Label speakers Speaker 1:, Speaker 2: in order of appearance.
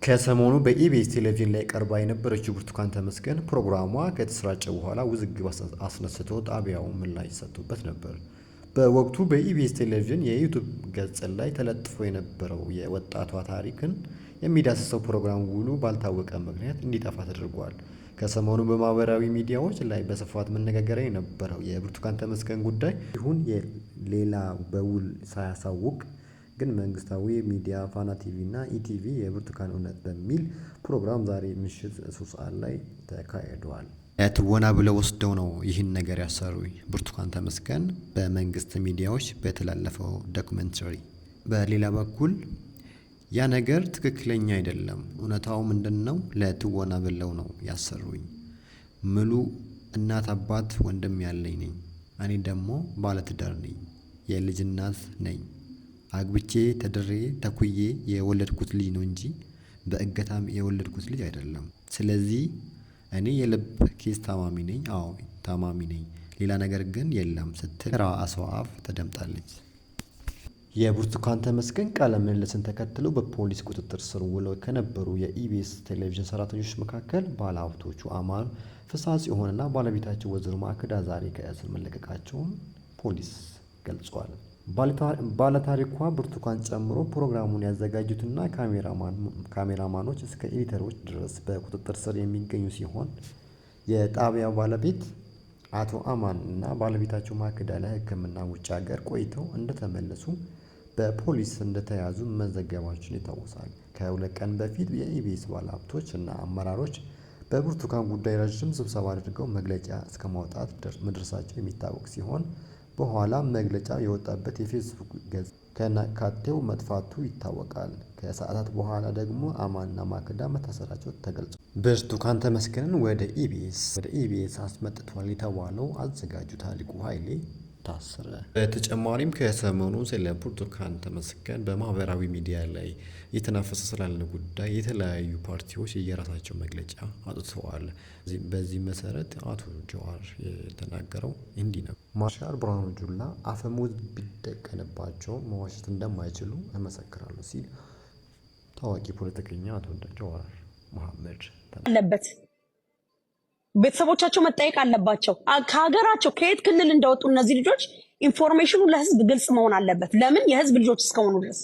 Speaker 1: ከሰሞኑ በኢቢኤስ ቴሌቪዥን ላይ ቀርባ የነበረችው ብርቱካን ተመስገን ፕሮግራሟ ከተሰራጨ በኋላ ውዝግብ አስነስቶ ጣቢያው ምላሽ ሰጥቶበት ነበር። በወቅቱ በኢቢኤስ ቴሌቪዥን የዩቲዩብ ገጽ ላይ ተለጥፎ የነበረው የወጣቷ ታሪክን የሚዳስሰው ፕሮግራም ውሉ ባልታወቀ ምክንያት እንዲጠፋ ተደርጓል። ከሰሞኑ በማህበራዊ ሚዲያዎች ላይ በስፋት መነጋገሪያ የነበረው የብርቱካን ተመስገን ጉዳይ ይሁን ሌላ በውል ሳያሳውቅ ግን መንግስታዊ ሚዲያ ፋና ቲቪ እና ኢቲቪ የብርቱካን እውነት በሚል ፕሮግራም ዛሬ ምሽት 3 ሰዓት ላይ ተካሂዷል። ትወና ብለው ወስደው ነው ይህን ነገር ያሰሩኝ። ብርቱካን ተመስገን በመንግስት ሚዲያዎች በተላለፈው ዶክመንተሪ። በሌላ በኩል ያ ነገር ትክክለኛ አይደለም፣ እውነታው ምንድነው? ለትወና ብለው ነው ያሰሩኝ። ሙሉ እናት አባት ወንድም ያለኝ ነኝ። እኔ ደግሞ ባለትዳር ነኝ፣ የልጅ እናት ነኝ። አግብቼ ተድሬ ተኩዬ የወለድኩት ልጅ ነው እንጂ በእገታም የወለድኩት ልጅ አይደለም። ስለዚህ እኔ የልብ ኬዝ ታማሚ ነኝ። አዎ ታማሚ ነኝ፣ ሌላ ነገር ግን የለም ስትል ራሷ አፍ ተደምጣለች። የብርቱካን ተመስገን ቃለ ምልልስን ተከትሎ በፖሊስ ቁጥጥር ስር ውለው ከነበሩ የኢቢኤስ ቴሌቪዥን ሰራተኞች መካከል ባለሀብቶቹ አማን ፍስሐ ጽዮንና ባለቤታቸው ወይዘሮ ማክዳ ዛሬ ከእስር መለቀቃቸውን ፖሊስ ገልጿል። ባለታሪኳ ብርቱካን ጨምሮ ፕሮግራሙን ያዘጋጁትና ካሜራማኖች እስከ ኤዲተሮች ድረስ በቁጥጥር ስር የሚገኙ ሲሆን የጣቢያው ባለቤት አቶ አማን እና ባለቤታቸው ማክዳ ለሕክምና ውጭ ሀገር ቆይተው እንደተመለሱ በፖሊስ እንደተያዙ መዘገባችን ይታወሳል። ከ2 ቀን በፊት የኢቢኤስ ባለሀብቶች እና አመራሮች በብርቱካን ጉዳይ ረዥም ስብሰባ አድርገው መግለጫ እስከ ማውጣት መድረሳቸው የሚታወቅ ሲሆን በኋላ መግለጫ የወጣበት የፌስቡክ ገጽ ከናካቴው መጥፋቱ ይታወቃል። ከሰዓታት በኋላ ደግሞ አማንና ማክዳ መታሰራቸው ተገልጿል። ብርቱካን ተመስገንን ወደ ኢቢኤስ አስመጥቷል የተባለው አዘጋጁ ታሪኩ ኃይሌ ታሰረ። በተጨማሪም ከሰሞኑ ስለ ብርቱካን ተመስገን በማህበራዊ ሚዲያ ላይ የተናፈሰ ስላለ ጉዳይ የተለያዩ ፓርቲዎች የራሳቸው መግለጫ አውጥተዋል። በዚህ መሰረት አቶ ጀዋር የተናገረው እንዲህ ነው። ማርሻል ብርሃኑ ጁላ አፈሙዝ ቢደቀንባቸው መዋሸት እንደማይችሉ እመሰክራለሁ ሲል ታዋቂ ፖለቲከኛ አቶ ጀዋር መሐመድ
Speaker 2: አለበት። ቤተሰቦቻቸው መጠየቅ አለባቸው። ከሀገራቸው ከየት ክልል እንደወጡ እነዚህ ልጆች ኢንፎርሜሽኑ ለህዝብ ግልጽ መሆን አለበት። ለምን የህዝብ ልጆች እስከሆኑ ድረስ